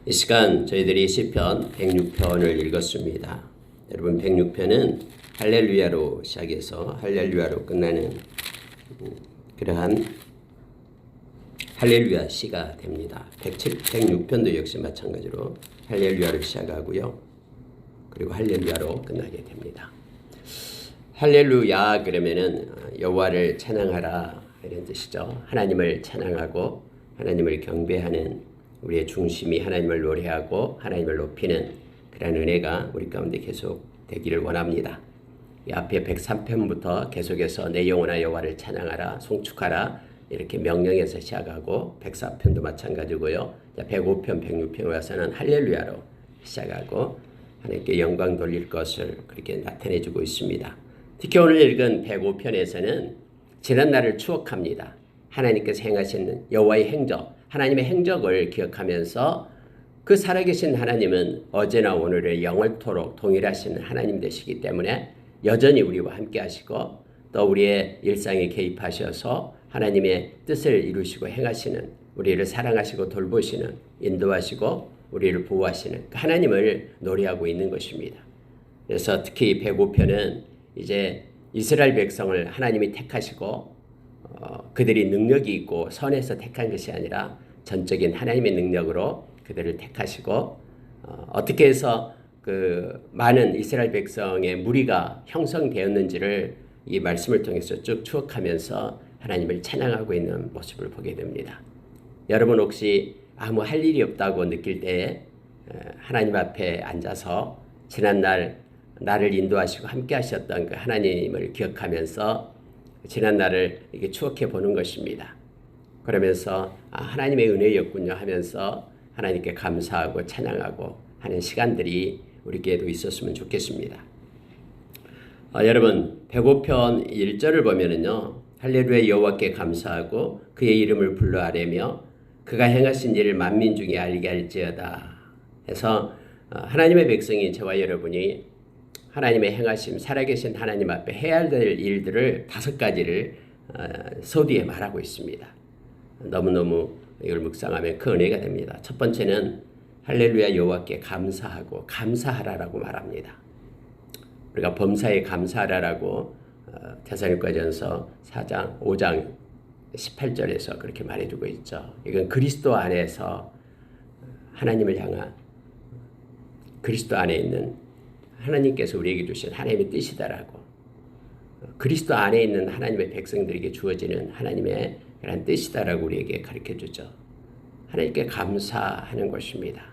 이 시간 저희들이 시편 106편을 읽었습니다. 여러분 106편은 할렐루야로 시작해서 할렐루야로 끝나는 그러한 할렐루야 시가 됩니다. 106편도 역시 마찬가지로 할렐루야로 시작하고요. 그리고 할렐루야로 끝나게 됩니다. 할렐루야 그러면은 여호와를 찬양하라 이런 뜻이죠. 하나님을 찬양하고 하나님을 경배하는 우리의 중심이 하나님을 노래하고 하나님을 높이는 그런 은혜가 우리 가운데 계속 되기를 원합니다. 이 앞에 103편부터 계속해서 내 영혼아 여호와를 찬양하라 송축하라 이렇게 명령해서 시작하고 104편도 마찬가지고요. 105편 106편 와서는 할렐루야로 시작하고 하나님께 영광 돌릴 것을 그렇게 나타내주고 있습니다. 특히 오늘 읽은 105편에서는 지난 날을 추억합니다. 하나님께서 행하신 여호와의 행적, 하나님의 행적을 기억하면서 그 살아계신 하나님은 어제나 오늘의 영원토록 동일하신 하나님 되시기 때문에 여전히 우리와 함께 하시고 또 우리의 일상에 개입하셔서 하나님의 뜻을 이루시고 행하시는 우리를 사랑하시고 돌보시는 인도하시고 우리를 보호하시는 하나님을 노래하고 있는 것입니다. 그래서 특히 105편은 이제 이스라엘 백성을 하나님이 택하시고 그들이 능력이 있고 선에서 택한 것이 아니라 전적인 하나님의 능력으로 그들을 택하시고 어떻게 해서 그 많은 이스라엘 백성의 무리가 형성되었는지를 이 말씀을 통해서 쭉 추억하면서 하나님을 찬양하고 있는 모습을 보게 됩니다. 여러분 혹시 아무 할 일이 없다고 느낄 때에 하나님 앞에 앉아서 지난날 나를 인도하시고 함께 하셨던 그 하나님을 기억하면서 지난 날을 이렇게 추억해 보는 것입니다. 그러면서 하나님의 은혜였군요 하면서 하나님께 감사하고 찬양하고 하는 시간들이 우리에게도 있었으면 좋겠습니다. 여러분 105편 1절을 보면은요. 할렐루야 여호와께 감사하고 그의 이름을 불러 아뢰며 그가 행하신 일을 만민 중에 알게 할지어다 해서 하나님의 백성인 저와 여러분이 하나님의 행하심, 살아계신 하나님 앞에 해야 될 일들을 5가지를 서두에 말하고 있습니다. 너무너무 이걸 묵상하면 그 은혜가 됩니다. 첫 번째는 할렐루야 여호와께 감사하고 감사하라라고 말합니다. 우리가 범사에 감사하라라고 데살로니가전서 4장 5장 18절에서 그렇게 말해주고 있죠. 이건 그리스도 안에서 하나님을 향한 그리스도 안에 있는 하나님께서 우리에게 주신 하나님의 뜻이다라고 그리스도 안에 있는 하나님의 백성들에게 주어지는 하나님의 그런 뜻이다라고 우리에게 가르쳐주죠. 하나님께 감사하는 것입니다.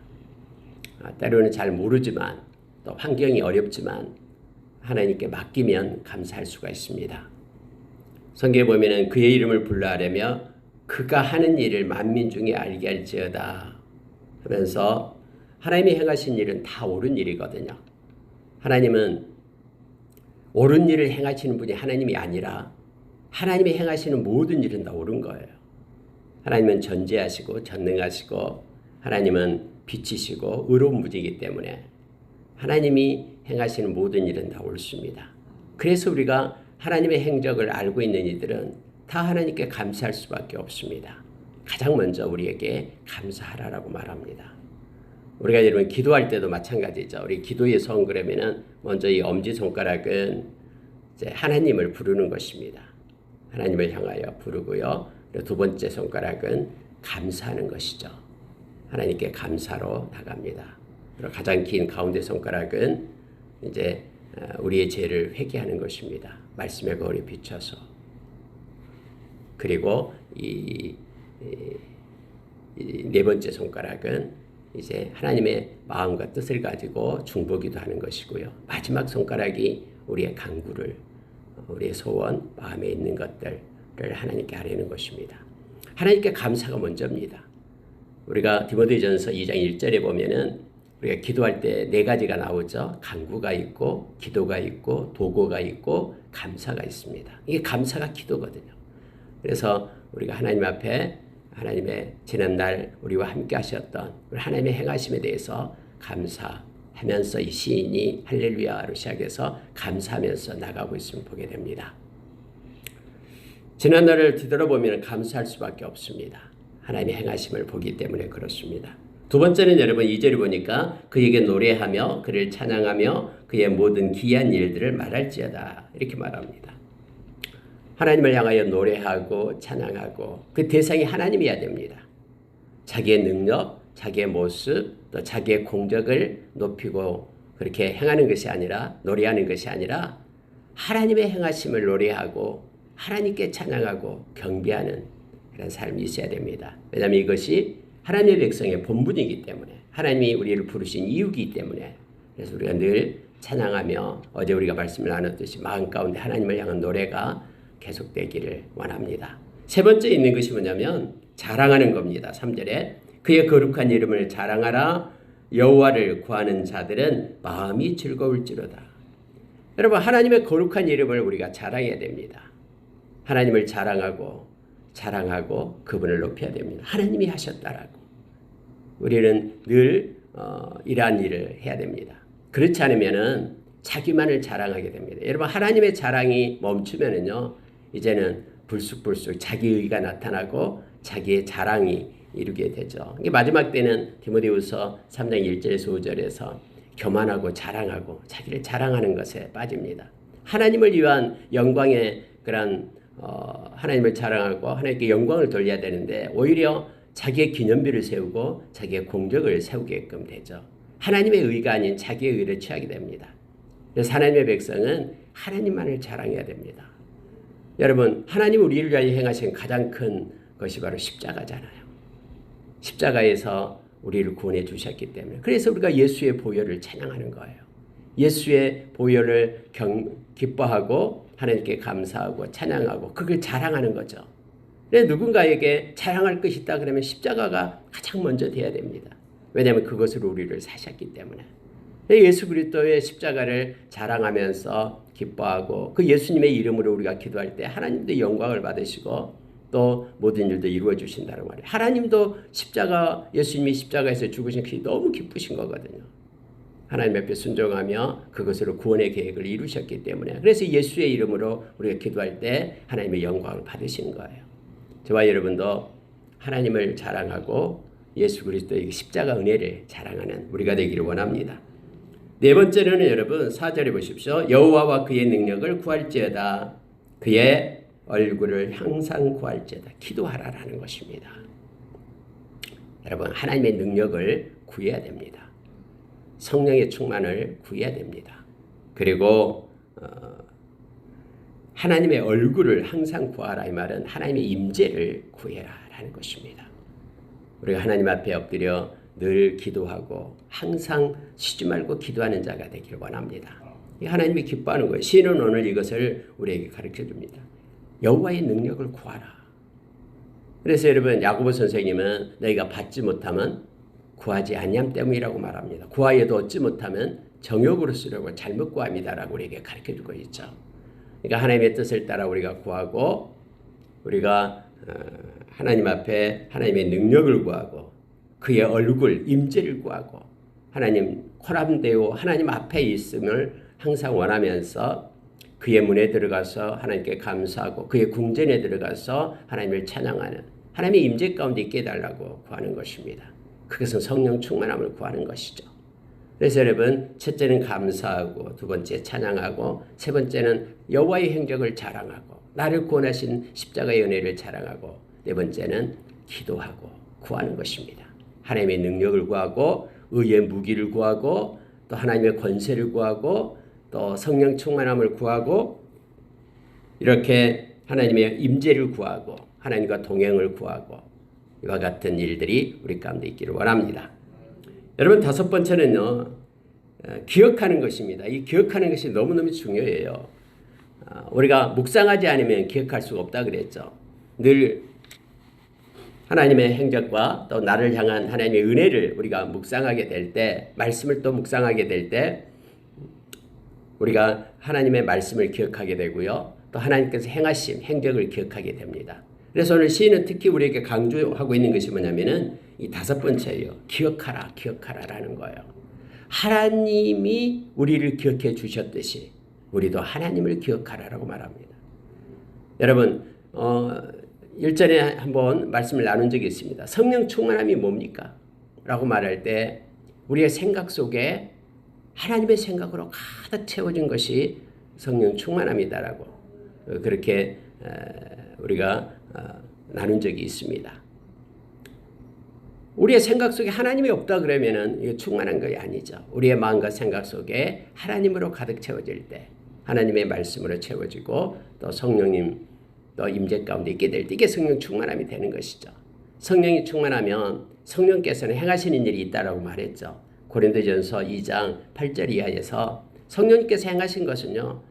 때로는 잘 모르지만 또 환경이 어렵지만 하나님께 맡기면 감사할 수가 있습니다. 성경에 보면은 그의 이름을 불러 아뢰며 그가 하는 일을 만민 중에 알게 할지어다 하면서 하나님이 행하신 일은 다 옳은 일이거든요. 하나님은 옳은 일을 행하시는 분이 하나님이 아니라 하나님이 행하시는 모든 일은 다 옳은 거예요. 하나님은 전지하시고 전능하시고 하나님은 빛이시고 의로운 분이기 때문에 하나님이 행하시는 모든 일은 다 옳습니다. 그래서 우리가 하나님의 행적을 알고 있는 이들은 다 하나님께 감사할 수밖에 없습니다. 가장 먼저 우리에게 감사하라라고 말합니다. 우리가 여러분 기도할 때도 마찬가지죠. 우리 기도의 성 그러면은 먼저 이 엄지손가락은 이제 하나님을 부르는 것입니다. 하나님을 향하여 부르고요. 그리고 두 번째 손가락은 감사하는 것이죠. 하나님께 감사로 나갑니다. 그리고 가장 긴 가운데 손가락은 이제 우리의 죄를 회개하는 것입니다. 말씀의 거울에 비춰서. 그리고 이 네 번째 손가락은 이제 하나님의 마음과 뜻을 가지고 중보기도 하는 것이고요. 마지막 손가락이 우리의 간구를, 우리의 소원, 마음에 있는 것들을 하나님께 아뢰는 것입니다. 하나님께 감사가 먼저입니다. 우리가 디모데전서 2장 1절에 보면은 우리가 기도할 때 4가지가 나오죠. 간구가 있고, 기도가 있고, 도고가 있고, 감사가 있습니다. 이게 감사가 기도거든요. 그래서 우리가 하나님 앞에 하나님의 지난날 우리와 함께 하셨던 하나님의 행하심에 대해서 감사하면서 이 시인이 할렐루야로 시작해서 감사하면서 나가고 있음을 보게 됩니다. 지난날을 뒤돌아보면 감사할 수밖에 없습니다. 하나님의 행하심을 보기 때문에 그렇습니다. 두 번째는 여러분 2절을 보니까 그에게 노래하며 그를 찬양하며 그의 모든 기이한 일들을 말할지어다 이렇게 말합니다. 하나님을 향하여 노래하고 찬양하고 그 대상이 하나님이어야 됩니다. 자기의 능력, 자기의 모습, 또 자기의 공적을 높이고 그렇게 행하는 것이 아니라 노래하는 것이 아니라 하나님의 행하심을 노래하고 하나님께 찬양하고 경배하는 그런 삶이 있어야 됩니다. 왜냐하면 이것이 하나님의 백성의 본분이기 때문에 하나님이 우리를 부르신 이유이기 때문에 그래서 우리가 늘 찬양하며 어제 우리가 말씀을 나눴듯이 마음 가운데 하나님을 향한 노래가 계속되기를 원합니다. 세 번째 있는 것이 뭐냐면 자랑하는 겁니다. 3절에 그의 거룩한 이름을 자랑하라 여호와를 구하는 자들은 마음이 즐거울지로다. 여러분 하나님의 거룩한 이름을 우리가 자랑해야 됩니다. 하나님을 자랑하고 그분을 높여야 됩니다. 하나님이 하셨다라고. 우리는 늘 이러한 일을 해야 됩니다. 그렇지 않으면은 자기만을 자랑하게 됩니다. 여러분 하나님의 자랑이 멈추면은요 이제는 불쑥불쑥 자기의가 나타나고 자기의 자랑이 이루게 되죠. 마지막 때는 디모데후서 3장 1절에서 5절에서 교만하고 자랑하고 자기를 자랑하는 것에 빠집니다. 하나님을 위한 영광의 그런 하나님을 자랑하고 하나님께 영광을 돌려야 되는데 오히려 자기의 기념비를 세우고 자기의 공적을 세우게끔 되죠. 하나님의 의가 아닌 자기의 의를 취하게 됩니다. 그래서 하나님의 백성은 하나님만을 자랑해야 됩니다. 여러분 하나님 우리를 위하여 행하신 가장 큰 것이 바로 십자가잖아요. 십자가에서 우리를 구원해 주셨기 때문에 그래서 우리가 예수의 보혈을 찬양하는 거예요. 예수의 보혈을 기뻐하고 하나님께 감사하고 찬양하고 그걸 자랑하는 거죠. 그래서 누군가에게 자랑할 것이 있다 그러면 십자가가 가장 먼저 돼야 됩니다. 왜냐하면 그것으로 우리를 사셨기 때문에. 예수 그리스도의 십자가를 자랑하면서 기뻐하고 그 예수님의 이름으로 우리가 기도할 때 하나님도 영광을 받으시고 또 모든 일도 이루어 주신다는 말이에요. 하나님도 십자가 예수님이 십자가에서 죽으신 것이 너무 기쁘신 거거든요. 하나님 앞에 순종하며 그것으로 구원의 계획을 이루셨기 때문에 그래서 예수의 이름으로 우리가 기도할 때 하나님의 영광을 받으시는 거예요. 저와 여러분도 하나님을 자랑하고 예수 그리스도의 십자가 은혜를 자랑하는 우리가 되기를 원합니다. 네 번째는 여러분 4절에 보십시오. 여호와와 그의 능력을 구할지어다. 그의 얼굴을 항상 구할지어다. 기도하라라는 것입니다. 여러분 하나님의 능력을 구해야 됩니다. 성령의 충만을 구해야 됩니다. 그리고 하나님의 얼굴을 항상 구하라 이 말은 하나님의 임재를 구해라라는 것입니다. 우리가 하나님 앞에 엎드려 늘 기도하고 항상 쉬지 말고 기도하는 자가 되기를 원합니다. 하나님이 기뻐하는 거예요. 시인은 오늘 이것을 우리에게 가르쳐 줍니다. 여호와의 능력을 구하라. 그래서 여러분 야고보 선생님은 너희가 받지 못하면 구하지 아니함 때문이라고 말합니다. 구하여도 얻지 못하면 정욕으로 쓰려고 잘못 구합니다라고 우리에게 가르쳐 주고 있죠. 그러니까 하나님의 뜻을 따라 우리가 구하고 우리가 하나님 앞에 하나님의 능력을 구하고 그의 얼굴, 임재를 구하고 하나님 코람데오 하나님 앞에 있음을 항상 원하면서 그의 문에 들어가서 하나님께 감사하고 그의 궁전에 들어가서 하나님을 찬양하는 하나님의 임재 가운데 있게 해달라고 구하는 것입니다. 그것은 성령 충만함을 구하는 것이죠. 그래서 여러분 첫째는 감사하고 두 번째 찬양하고 세 번째는 여호와의 행적을 자랑하고 나를 구원하신 십자가의 은혜를 자랑하고 네 번째는 기도하고 구하는 것입니다. 하나님의 능력을 구하고 의의 무기를 구하고 또 하나님의 권세를 구하고 또 성령 충만함을 구하고 이렇게 하나님의 임재를 구하고 하나님과 동행을 구하고 이와 같은 일들이 우리 가운데 있기를 원합니다. 여러분 다섯 번째는요. 기억하는 것입니다. 이 기억하는 것이 너무너무 중요해요. 우리가 묵상하지 않으면 기억할 수가 없다 그랬죠. 늘 하나님의 행적과 또 나를 향한 하나님의 은혜를 우리가 묵상하게 될 때 말씀을 또 묵상하게 될 때 우리가 하나님의 말씀을 기억하게 되고요. 또 하나님께서 행하심, 행적을 기억하게 됩니다. 그래서 오늘 시인은 특히 우리에게 강조하고 있는 것이 뭐냐면은 이 다섯 번째예요. 기억하라, 기억하라라는 거예요. 하나님이 우리를 기억해 주셨듯이 우리도 하나님을 기억하라라고 말합니다. 여러분, 일전에 한번 말씀을 나눈 적이 있습니다. 성령 충만함이 뭡니까? 라고 말할 때 우리의 생각 속에 하나님의 생각으로 가득 채워진 것이 성령 충만함이다라고 그렇게 우리가 나눈 적이 있습니다. 우리의 생각 속에 하나님이 없다 그러면은 이게 충만한 것이 아니죠. 우리의 마음과 생각 속에 하나님으로 가득 채워질 때 하나님의 말씀으로 채워지고 또 성령님 또 임재 가운데 있게 될 때 이게 성령 충만함이 되는 것이죠. 성령이 충만하면 성령께서는 행하시는 일이 있다라고 말했죠. 고린도전서 2장 8절 이하에서 성령님께서 행하신 것은요.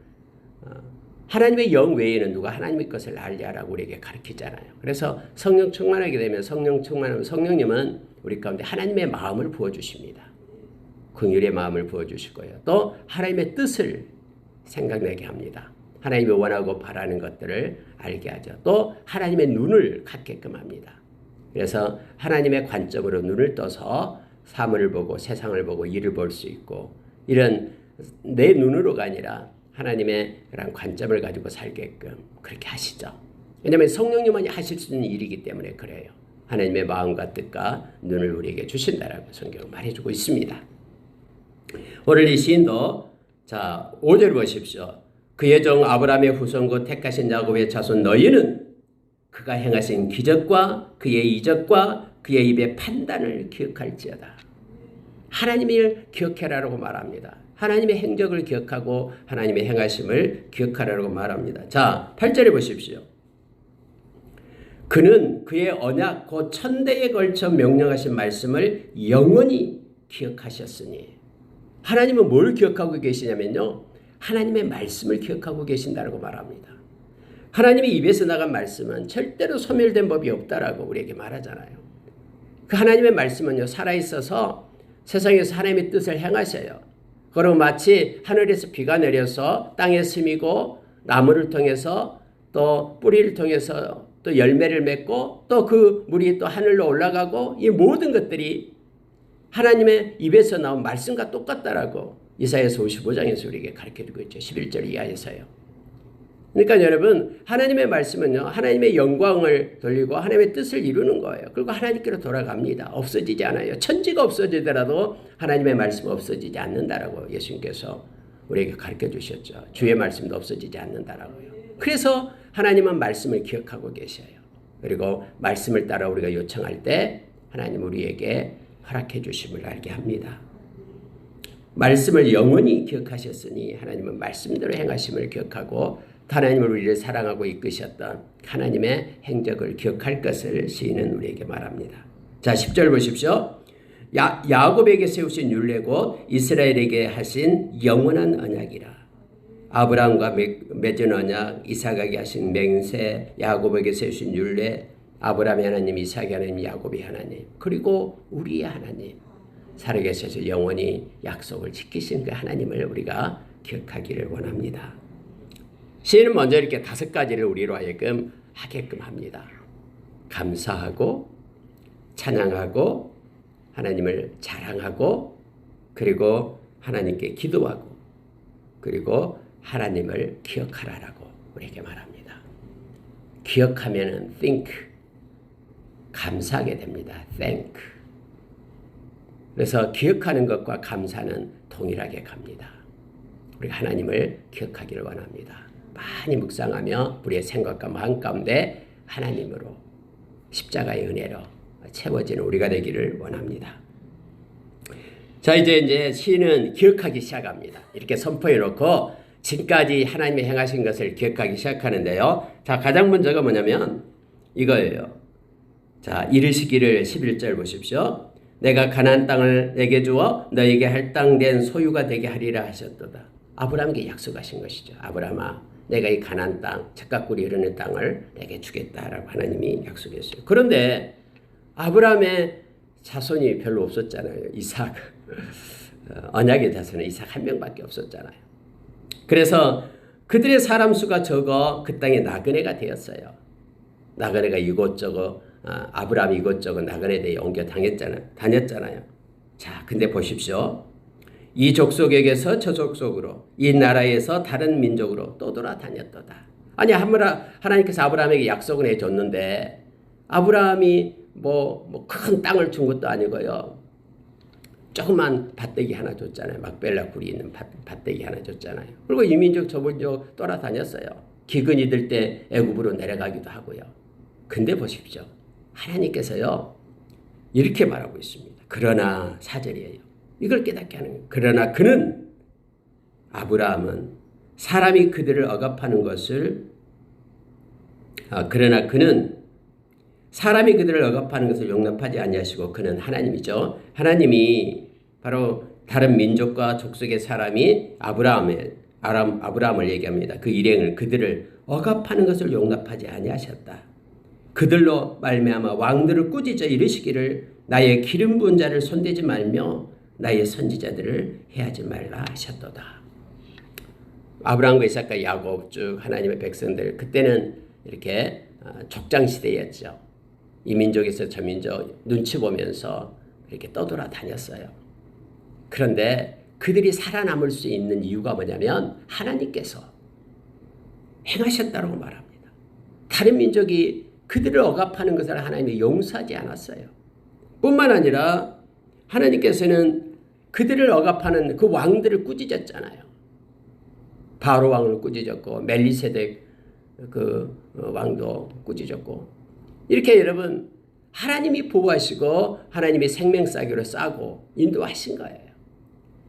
하나님의 영 외에는 누가 하나님의 것을 알리라고 우리에게 가르치잖아요. 그래서 성령 충만하게 되면 성령님은 우리 가운데 하나님의 마음을 부어주십니다. 긍휼의 마음을 부어주시고요. 또 하나님의 뜻을 생각나게 합니다. 하나님이 원하고 바라는 것들을 알게 하죠. 또 하나님의 눈을 갖게끔 합니다. 그래서 하나님의 관점으로 눈을 떠서 사물을 보고 세상을 보고 일을 볼 수 있고 이런 내 눈으로가 아니라 하나님의 그런 관점을 가지고 살게끔 그렇게 하시죠. 왜냐하면 성령님만이 하실 수 있는 일이기 때문에 그래요. 하나님의 마음과 뜻과 눈을 우리에게 주신다라고 성경은 말해주고 있습니다. 오늘 이 시인도 자 5절 보십시오. 그의 종 아브라함의 후손 택하신 야곱의 자손 너희는 그가 행하신 기적과 그의 이적과 그의 입의 판단을 기억할지어다. 하나님을 기억해라라고 말합니다. 하나님의 행적을 기억하고 하나님의 행하심을 기억하라고 말합니다. 자, 8절에 보십시오. 그는 그의 언약 곧 천대에 걸쳐 명령하신 말씀을 영원히 기억하셨으니 하나님은 뭘 기억하고 계시냐면요. 하나님의 말씀을 기억하고 계신다고 말합니다. 하나님의 입에서 나간 말씀은 절대로 소멸된 법이 없다라고 우리에게 말하잖아요. 그 하나님의 말씀은요. 살아있어서 세상에서 하나님의 뜻을 행하셔요. 그리고 마치 하늘에서 비가 내려서 땅에 스미고 나무를 통해서 또 뿌리를 통해서 또 열매를 맺고 또 그 물이 또 하늘로 올라가고 이 모든 것들이 하나님의 입에서 나온 말씀과 똑같다라고 이사야서 55장에서 우리에게 가르쳐주고 있죠. 11절 이하에서요. 그러니까 여러분 하나님의 말씀은요. 하나님의 영광을 돌리고 하나님의 뜻을 이루는 거예요. 그리고 하나님께로 돌아갑니다. 없어지지 않아요. 천지가 없어지더라도 하나님의 말씀은 없어지지 않는다라고 예수님께서 우리에게 가르쳐 주셨죠. 주의 말씀도 없어지지 않는다라고요. 그래서 하나님은 말씀을 기억하고 계셔요. 그리고 말씀을 따라 우리가 요청할 때 하나님 우리에게 허락해 주심을 알게 합니다. 말씀을 영원히 기억하셨으니 하나님은 말씀대로 행하심을 기억하고 하나님을 우리를 사랑하고 이끄셨던 하나님의 행적을 기억할 것을 시인은 우리에게 말합니다. 자 10절 보십시오. 야곱에게 세우신 율례 곧 이스라엘에게 하신 영원한 언약이라. 아브라함과 맺은 언약, 이삭에게 하신 맹세, 야곱에게 세우신 율례, 아브라함의 하나님, 이삭의 하나님, 야곱의 하나님, 그리고 우리의 하나님, 살아계셔서 영원히 약속을 지키신 그 하나님을 우리가 기억하기를 원합니다. 시인은 먼저 이렇게 5가지를 우리로 하여금 하게끔 합니다. 감사하고 찬양하고 하나님을 자랑하고 그리고 하나님께 기도하고 그리고 하나님을 기억하라라고 우리에게 말합니다. 기억하면은 think, 감사하게 됩니다. thank. 그래서 기억하는 것과 감사는 동일하게 갑니다. 우리가 하나님을 기억하기를 원합니다. 많이 묵상하며 우리의 생각과 마음 가운데 하나님으로 십자가의 은혜로 채워지는 우리가 되기를 원합니다. 자 이제 시인은 기억하기 시작합니다. 이렇게 선포해 놓고 지금까지 하나님이 행하신 것을 기억하기 시작하는데요. 자 가장 먼저가 뭐냐면 이거예요. 자 이르시기를 11절 보십시오. 내가 가나안 땅을 내게 주어 너에게 할당된 소유가 되게 하리라 하셨도다. 아브라함에게 약속하신 것이죠. 아브라함아 내가 이 가나안 땅, 젖과 꿀이 흐르는 땅을 내게 주겠다라고 하나님이 약속했어요. 그런데 아브라함의 자손이 별로 없었잖아요. 이삭. 언약의 자손은 이삭 한 명밖에 없었잖아요. 그래서 그들의 사람 수가 적어 그 땅에 나그네가 되었어요. 나그네가 이곳저곳 아브라함이 이곳저곳 나그네에 옮겨 다녔잖아요. 자, 근데 보십시오. 이 족속에게서 저 족속으로 이 나라에서 다른 민족으로 또 돌아다녔도다. 아니 하나님께서 아브라함에게 약속을 해줬는데 아브라함이 뭐 큰 땅을 준 것도 아니고요. 조그만 밭대기 하나 줬잖아요. 막벨라 굴이 있는 밭대기 하나 줬잖아요. 그리고 이 민족 저 민족 돌아다녔어요. 기근이 들 때 애굽으로 내려가기도 하고요. 근데 보십시오. 하나님께서요. 이렇게 말하고 있습니다. 그러나 4절이에요. 이걸 깨닫게 하는 거예요. 그러나 그는 아브라함은 사람이 그들을 억압하는 것을 그러나 그는 사람이 그들을 억압하는 것을 용납하지 아니하시고 그는 하나님이죠. 하나님이 바로 다른 민족과 족속의 사람이 아브라함을 얘기합니다. 그 일행을 그들을 억압하는 것을 용납하지 아니하셨다. 그들로 말미암아 왕들을 꾸짖어 이르시기를 나의 기름 부은 자를 손대지 말며 나의 선지자들을 해하지 말라 하셨도다. 아브라함과 이삭과 야곱 쭉 하나님의 백성들 그때는 이렇게 족장 시대였죠. 이 민족에서 저 민족 눈치 보면서 이렇게 떠돌아다녔어요. 그런데 그들이 살아남을 수 있는 이유가 뭐냐면 하나님께서 행하셨다고 말합니다. 다른 민족이 그들을 억압하는 것을 하나님이 용서하지 않았어요. 뿐만 아니라 하나님께서는 그들을 억압하는 그 왕들을 꾸짖었잖아요. 바로 왕을 꾸짖었고 멜리세덱 그 왕도 꾸짖었고 이렇게 여러분 하나님이 보호하시고 하나님이 생명싸기로 싸고 인도하신 거예요.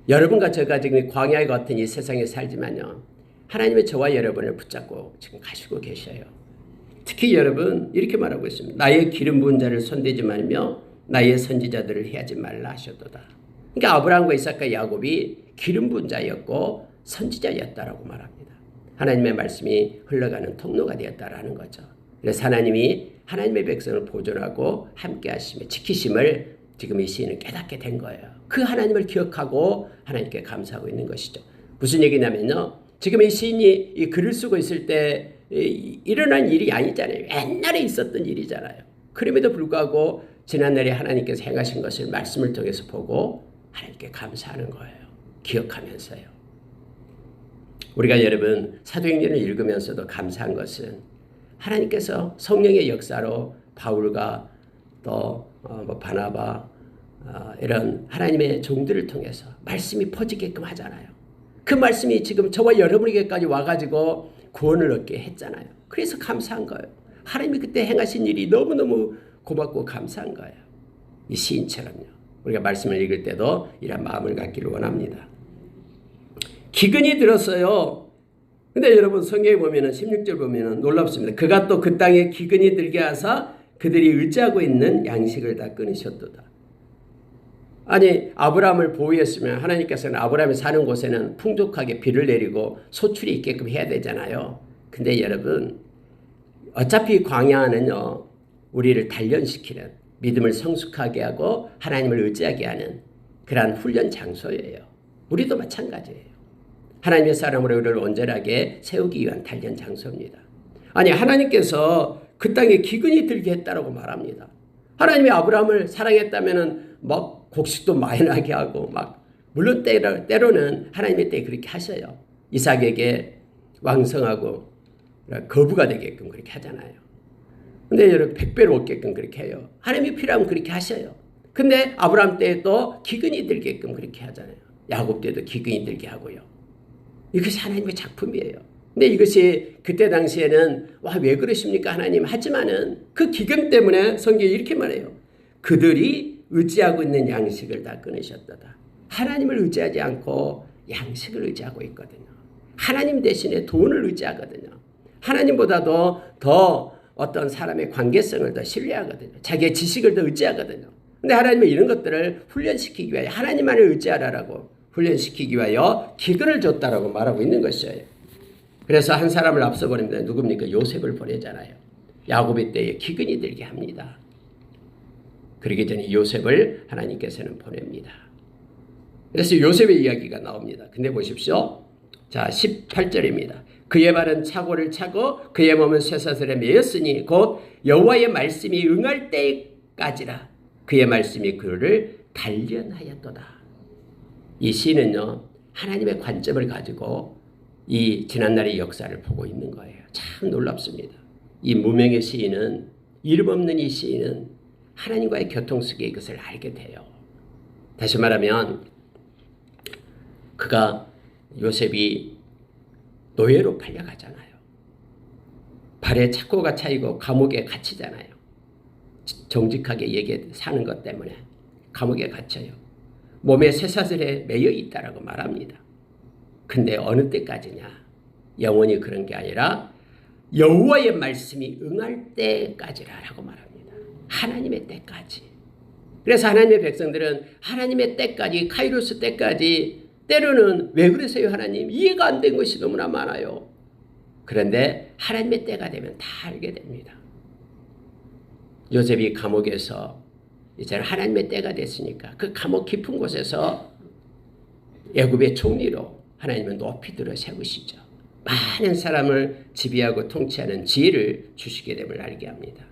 여러분과 저가 지금 광야 같은 이 세상에 살지만요. 하나님의 저와 여러분을 붙잡고 지금 가시고 계셔요. 특히 여러분 이렇게 말하고 있습니다. 나의 기름 부은 자를 손대지 말며 나의 선지자들을 해하지 말라 하셨도다. 그러니까 아브라함과 이삭과 야곱이 기름 부은 자였고 선지자였다라고 말합니다. 하나님의 말씀이 흘러가는 통로가 되었다라는 거죠. 그래서 하나님이 하나님의 백성을 보존하고 함께 하시며 지키심을 지금 이 시인은 깨닫게 된 거예요. 그 하나님을 기억하고 하나님께 감사하고 있는 것이죠. 무슨 얘기냐면요. 지금 이 시인이 이 글을 쓰고 있을 때 일어난 일이 아니잖아요. 옛날에 있었던 일이잖아요. 그럼에도 불구하고 지난날에 하나님께서 행하신 것을 말씀을 통해서 보고 하나님께 감사하는 거예요. 기억하면서요. 우리가 여러분 사도행전을 읽으면서도 감사한 것은 하나님께서 성령의 역사로 바울과 또 바나바 이런 하나님의 종들을 통해서 말씀이 퍼지게끔 하잖아요. 그 말씀이 지금 저와 여러분에게까지 와가지고 구원을 얻게 했잖아요. 그래서 감사한 거예요. 하나님이 그때 행하신 일이 너무너무 고맙고 감사한 거예요. 이 시인처럼요. 우리가 말씀을 읽을 때도 이런 마음을 갖기를 원합니다. 기근이 들었어요. 근데 여러분 성경에 보면은 16절 보면은 놀랍습니다. 그가 또 그 땅에 기근이 들게 하사 그들이 의지하고 있는 양식을 다 끊으셨도다. 아니 아브라함을 보호했으면 하나님께서는 아브라함이 사는 곳에는 풍족하게 비를 내리고 소출이 있게끔 해야 되잖아요. 근데 여러분 어차피 광야는요. 우리를 단련시키는 믿음을 성숙하게 하고 하나님을 의지하게 하는 그러한 훈련 장소예요. 우리도 마찬가지예요. 하나님의 사람으로 우리를 온전하게 세우기 위한 단련 장소입니다. 아니 하나님께서 그 땅에 기근이 들게 했다라고 말합니다. 하나님이 아브라함을 사랑했다면은 막 곡식도 많이 나게 하고 막 물론 때로는 하나님의 때에 그렇게 하셔요. 이삭에게 왕성하고 거부가 되게끔 그렇게 하잖아요. 근데 여러분 100배로 얻게끔 그렇게 해요. 하나님이 필요하면 그렇게 하셔요. 근데 아브라함 때에도 기근이 들게끔 그렇게 하잖아요. 야곱 때도 기근이 들게 하고요. 이것이 하나님의 작품이에요. 근데 이것이 그때 당시에는 와, 왜 그러십니까 하나님 하지만은 그 기근 때문에 성경이 이렇게 말해요. 그들이 의지하고 있는 양식을 다 끊으셨도다. 하나님을 의지하지 않고 양식을 의지하고 있거든요. 하나님 대신에 돈을 의지하거든요. 하나님보다도 더 어떤 사람의 관계성을 더 신뢰하거든요. 자기의 지식을 더 의지하거든요. 근데 하나님은 이런 것들을 훈련시키기 위하여 하나님만을 의지하라라고 훈련시키기 위하여 기근을 줬다라고 말하고 있는 것이에요. 그래서 한 사람을 앞서 보냅니다. 누굽니까? 요셉을 보내잖아요. 야곱의 때에 기근이 들게 합니다. 그러기 전에 요셉을 하나님께서는 보냅니다. 그래서 요셉의 이야기가 나옵니다. 근데 보십시오. 자, 18절입니다. 그의 발은 차고를 차고 그의 몸은 쇠사슬에 매였으니 곧 여호와의 말씀이 응할 때까지라. 그의 말씀이 그를 단련하였도다. 이 시는요. 하나님의 관점을 가지고 이 지난날의 역사를 보고 있는 거예요. 참 놀랍습니다. 이 무명의 시인은 이름 없는 이 시인은 하나님과의 교통 속에 이것을 알게 돼요. 다시 말하면 요셉이 노예로 팔려가잖아요. 발에 착고가 차이고 감옥에 갇히잖아요. 정직하게 사는 것 때문에 감옥에 갇혀요. 몸에 쇠사슬에 매여 있다라고 말합니다. 근데 어느 때까지냐? 영원히 그런 게 아니라 여호와의 말씀이 응할 때까지라고 말합니다. 하나님의 때까지. 그래서 하나님의 백성들은 하나님의 때까지, 카이로스 때까지, 때로는 왜 그러세요 하나님? 이해가 안 된 것이 너무나 많아요. 그런데 하나님의 때가 되면 다 알게 됩니다. 요셉이 감옥에서 이제는 하나님의 때가 됐으니까 그 감옥 깊은 곳에서 애굽의 총리로 하나님은 높이 들어 세우시죠. 많은 사람을 지배하고 통치하는 지혜를 주시게 됨을 알게 합니다.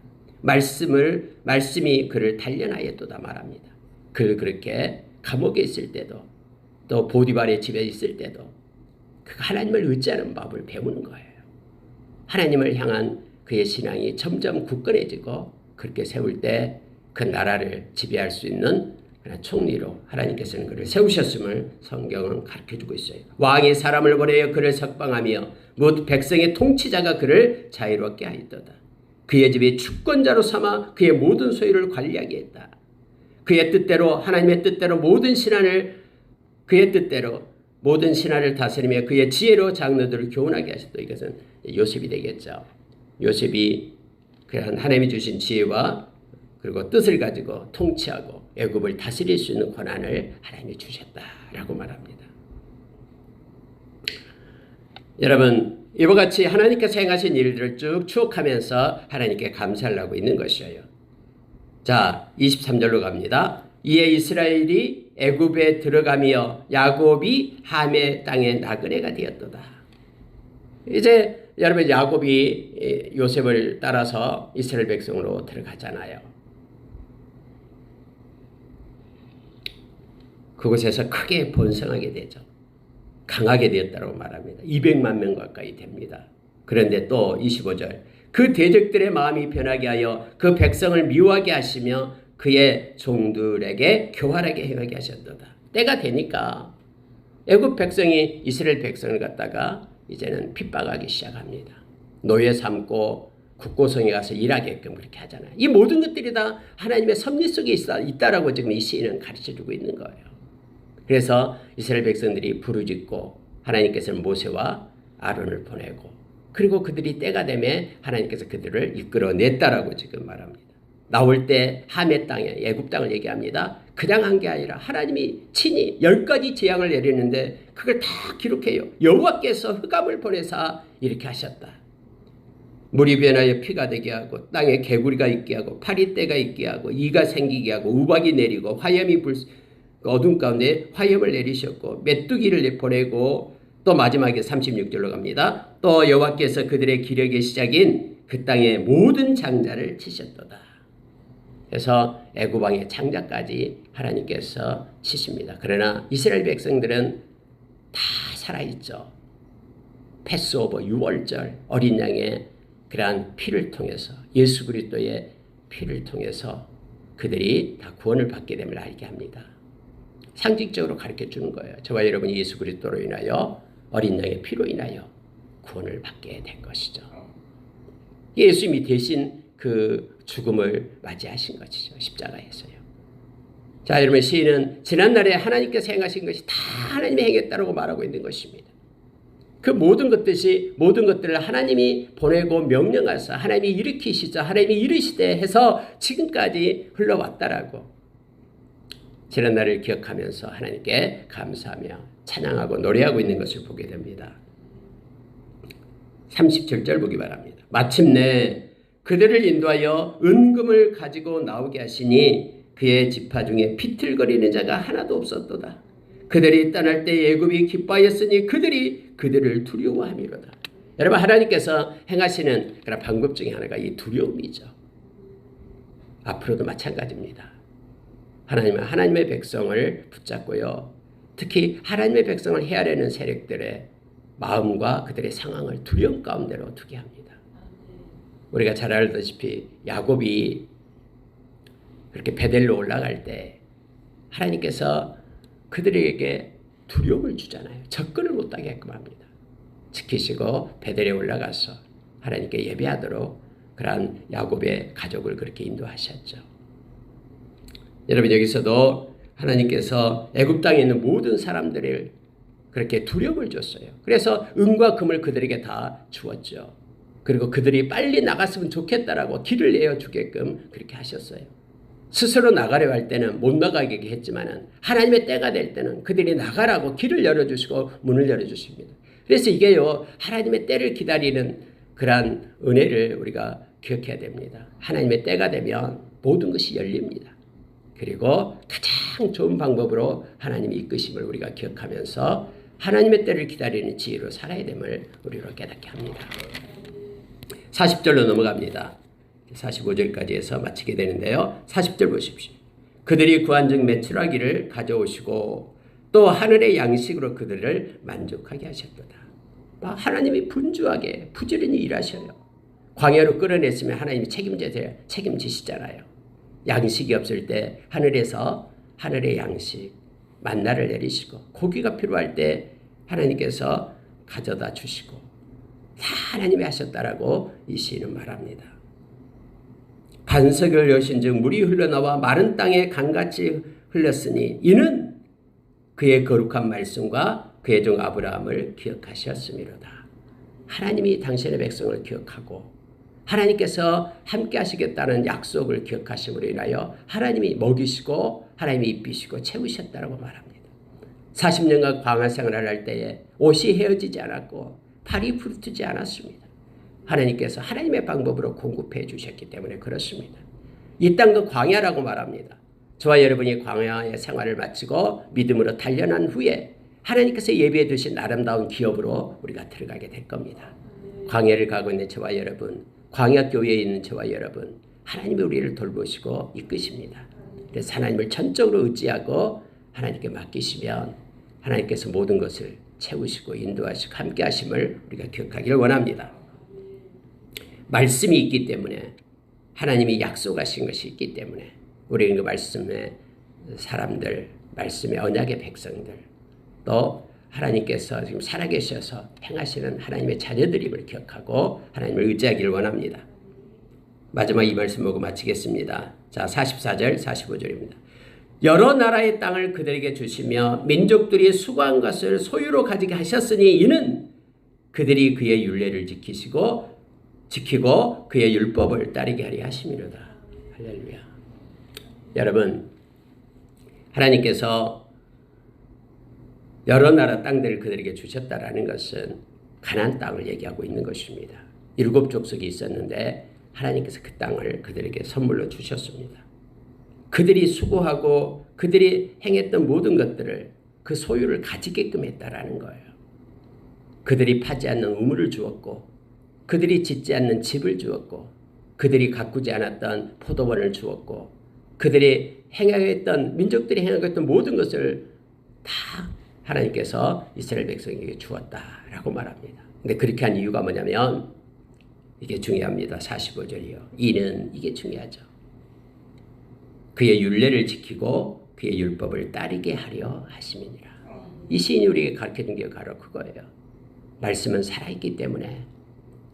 말씀이 그를 단련하였도다 말합니다. 그렇게 감옥에 있을 때도 또 보디발의 집에 있을 때도 그 하나님을 의지하는 법을 배우는 거예요. 하나님을 향한 그의 신앙이 점점 굳건해지고 그렇게 세울 때 그 나라를 지배할 수 있는 총리로 하나님께서는 그를 세우셨음을 성경은 가르쳐주고 있어요. 왕이 사람을 보내어 그를 석방하며 못 백성의 통치자가 그를 자유롭게 하였도다. 그의 집에 주권자로 삼아 그의 모든 소유를 관리하게 했다. 그의 뜻대로 하나님의 뜻대로 모든 신하를 다스리며 그의 지혜로 장로들을 교훈하게 하셨다. 이것은 요셉이 되겠죠. 요셉이 그런 하나님이 주신 지혜와 그리고 뜻을 가지고 통치하고 애굽을 다스릴 수 있는 권한을 하나님이 주셨다라고 말합니다. 여러분, 이와 같이 하나님께서 행하신 일들을 쭉 추억하면서 하나님께 감사를 하고 있는 것이에요. 자, 23절로 갑니다. 이에 이스라엘이 애굽에 들어가며 야곱이 함의 땅에 나그네가 되었도다. 이제 여러분, 야곱이 요셉을 따라서 이스라엘 백성으로 들어가잖아요. 그곳에서 크게 번성하게 되죠. 강하게 되었다고 말합니다. 200만 명 가까이 됩니다. 그런데 또 25절 그 대적들의 마음이 변하게 하여 그 백성을 미워하게 하시며 그의 종들에게 교활하게 행하게 하셨도다. 때가 되니까 애굽 백성이 이스라엘 백성을 갖다가 이제는 핍박하기 시작합니다. 노예 삼고 국고성에 가서 일하게끔 그렇게 하잖아요. 이 모든 것들이 다 하나님의 섭리 속에 있다라고 지금 이 시인은 가르쳐주고 있는 거예요. 그래서 이스라엘 백성들이 부르짖고 하나님께서는 모세와 아론을 보내고 그리고 그들이 때가 되면 하나님께서 그들을 이끌어냈다라고 지금 말합니다. 나올 때 함의 땅에 애굽 땅을 얘기합니다. 그냥 한 게 아니라 하나님이 친히 10가지 재앙을 내리는데 그걸 다 기록해요. 여호와께서 흑암을 보내사 이렇게 하셨다. 물이 변하여 피가 되게 하고 땅에 개구리가 있게 하고 파리떼가 있게 하고 이가 생기게 하고 우박이 내리고 화염이 어둠 가운데 화염을 내리셨고 메뚜기를 보내고 또 마지막에 36절로 갑니다. 또 여호와께서 그들의 기력의 시작인 그 땅의 모든 장자를 치셨도다. 그래서 애굽 왕의 장자까지 하나님께서 치십니다. 그러나 이스라엘 백성들은 다 살아있죠. 패스오버 유월절 어린 양의 그러한 피를 통해서 예수 그리스도의 피를 통해서 그들이 다 구원을 받게 됨을 알게 합니다. 상징적으로 가르쳐 주는 거예요. 저와 여러분이 예수 그리스도로 인하여 어린 양의 피로 인하여 구원을 받게 된 것이죠. 예수님이 대신 그 죽음을 맞이하신 것이죠. 십자가에서요. 자, 여러분 시인은 지난날에 하나님께서 행하신 것이 다 하나님이 행했다라고 말하고 있는 것입니다. 그 모든 것들을 하나님이 보내고 명령하사 하나님이 일으키시자 하나님이 이르시되 해서 지금까지 흘러왔다라고 지난날을 기억하면서 하나님께 감사하며 찬양하고 노래하고 있는 것을 보게 됩니다. 37절 보기 바랍니다. 마침내 그들을 인도하여 은금을 가지고 나오게 하시니 그의 지파 중에 비틀거리는 자가 하나도 없었도다. 그들이 떠날 때 애굽이 기뻐하였으니 그들이 그들을 두려워함이로다. 여러분 하나님께서 행하시는 그런 방법 중에 하나가 이 두려움이죠. 앞으로도 마찬가지입니다. 하나님은 하나님의 백성을 붙잡고요. 특히 하나님의 백성을 헤아려는 세력들의 마음과 그들의 상황을 두려움 가운데로 두게 합니다. 우리가 잘 알다시피 야곱이 그렇게 베델로 올라갈 때 하나님께서 그들에게 두려움을 주잖아요. 접근을 못하게끔 합니다. 지키시고 베델에 올라가서 하나님께 예배하도록 그러한 야곱의 가족을 그렇게 인도하셨죠. 여러분, 여기서도 하나님께서 애굽 땅에 있는 모든 사람들을 그렇게 두려움을 줬어요. 그래서 은과 금을 그들에게 다 주었죠. 그리고 그들이 빨리 나갔으면 좋겠다라고 길을 내어주게끔 그렇게 하셨어요. 스스로 나가려 할 때는 못 나가게 했지만은 하나님의 때가 될 때는 그들이 나가라고 길을 열어주시고 문을 열어주십니다. 그래서 이게요, 하나님의 때를 기다리는 그러한 은혜를 우리가 기억해야 됩니다. 하나님의 때가 되면 모든 것이 열립니다. 그리고 가장 좋은 방법으로 하나님이 이끄심을 우리가 기억하면서 하나님의 때를 기다리는 지혜로 살아야 됨을 우리로 깨닫게 합니다. 40절로 넘어갑니다. 45절까지 해서 마치게 되는데요. 40절 보십시오. 그들이 구한 즉 매출하기를 가져오시고 또 하늘의 양식으로 그들을 만족하게 하셨도다. 하나님이 분주하게 부지런히 일하셔요. 광야로 끌어냈으면 하나님이 책임지시잖아요. 양식이 없을 때 하늘에서 하늘의 양식, 만나를 내리시고 고기가 필요할 때 하나님께서 가져다 주시고 다 하나님이 하셨다라고 이 시인은 말합니다. 반석을 여신 즉 물이 흘러나와 마른 땅에 강같이 흘렀으니 이는 그의 거룩한 말씀과 그의 종 아브라함을 기억하셨음이로다. 하나님이 당신의 백성을 기억하고 하나님께서 함께 하시겠다는 약속을 기억하심으로 인하여 하나님이 먹이시고 하나님이 입히시고 채우셨다고 말합니다. 40년간 광야 생활을 할 때에 옷이 헤어지지 않았고 팔이 부르트지 않았습니다. 하나님께서 하나님의 방법으로 공급해 주셨기 때문에 그렇습니다. 이 땅도 광야라고 말합니다. 저와 여러분이 광야의 생활을 마치고 믿음으로 단련한 후에 하나님께서 예비해 두신 아름다운 기업으로 우리가 들어가게 될 겁니다. 광야를 가고 있는 저와 여러분, 광야 교회에 있는 저와 여러분, 하나님이 우리를 돌보시고 이끄십니다. 그래서 하나님을 전적으로 의지하고 하나님께 맡기시면 하나님께서 모든 것을 채우시고 인도하시고 함께 하심을 우리가 기억하기를 원합니다. 말씀이 있기 때문에 하나님이 약속하신 것이 있기 때문에 우리는 그 말씀의 사람들, 말씀의 언약의 백성들, 또 하나님께서 지금 살아계셔서 행하시는 하나님의 자녀들임을 기억하고 하나님을 의지하기를 원합니다. 마지막 이 말씀 보고 마치겠습니다. 자, 44절, 45절입니다. 여러 나라의 땅을 그들에게 주시며 민족들이 수고한 것을 소유로 가지게 하셨으니 이는 그들이 그의 율례를 지키고 그의 율법을 따르게 하려 하심이로다. 할렐루야. 여러분, 하나님께서 여러 나라 땅들을 그들에게 주셨다라는 것은 가나안 땅을 얘기하고 있는 것입니다. 7 족속이 있었는데 하나님께서 그 땅을 그들에게 선물로 주셨습니다. 그들이 수고하고 그들이 행했던 모든 것들을 그 소유를 가지게끔 했다라는 거예요. 그들이 파지 않는 우물을 주었고 그들이 짓지 않는 집을 주었고 그들이 가꾸지 않았던 포도원을 주었고 그들이 행하였던 민족들이 행하였던 모든 것을 다 하나님께서 이스라엘 백성에게 주었다라고 말합니다. 근데 그렇게 한 이유가 뭐냐면 이게 중요합니다. 45절이요. 이는 이게 중요하죠. 그의 율례를 지키고 그의 율법을 따르게 하려 하심이니라. 이 시인이 우리에게 가르쳐준 게 바로 그거예요. 말씀은 살아있기 때문에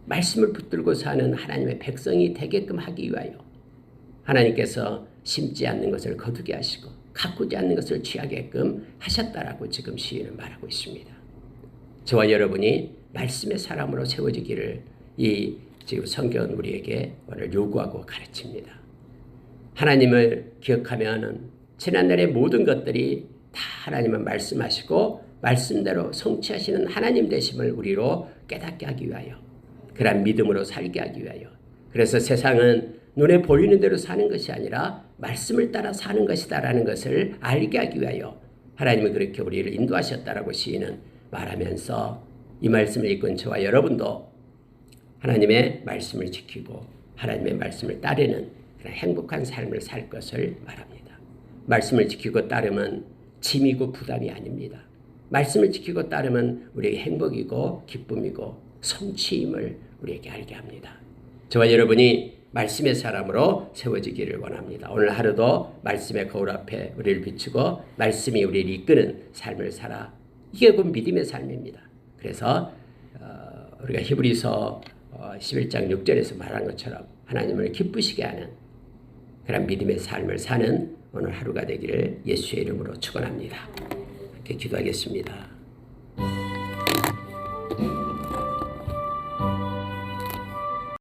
말씀을 붙들고 사는 하나님의 백성이 되게끔 하기 위하여 하나님께서 심지 않는 것을 거두게 하시고 가꾸지 않는 것을 취하게끔 하셨다라고 지금 시인은 말하고 있습니다. 저와 여러분이 말씀의 사람으로 세워지기를 이 지금 성경은 우리에게 오늘 요구하고 가르칩니다. 하나님을 기억하면은 지난날의 모든 것들이 다 하나님은 말씀하시고 말씀대로 성취하시는 하나님 되심을 우리로 깨닫게 하기 위하여 그런 믿음으로 살게 하기 위하여 그래서 세상은 눈에 보이는 대로 사는 것이 아니라 말씀을 따라 사는 것이다라는 것을 알게 하기 위하여 하나님은 그렇게 우리를 인도하셨다라고 시인은 말하면서 이 말씀을 읽은 저와 여러분도 하나님의 말씀을 지키고 하나님의 말씀을 따르는 그런 행복한 삶을 살 것을 말합니다. 말씀을 지키고 따르면 짐이고 부담이 아닙니다. 말씀을 지키고 따르면 우리에게 행복이고 기쁨이고 성취임을 우리에게 알게 합니다. 저와 여러분이 말씀의 사람으로 세워지기를 원합니다. 오늘 하루도 말씀의 거울 앞에 우리를 비추고 말씀이 우리를 이끄는 삶을 살아. 이게 곧 믿음의 삶입니다. 그래서 우리가 히브리서 11장 6절에서 말한 것처럼 하나님을 기쁘시게 하는 그런 믿음의 삶을 사는 오늘 하루가 되기를 예수의 이름으로 축원합니다. 이렇게 기도하겠습니다.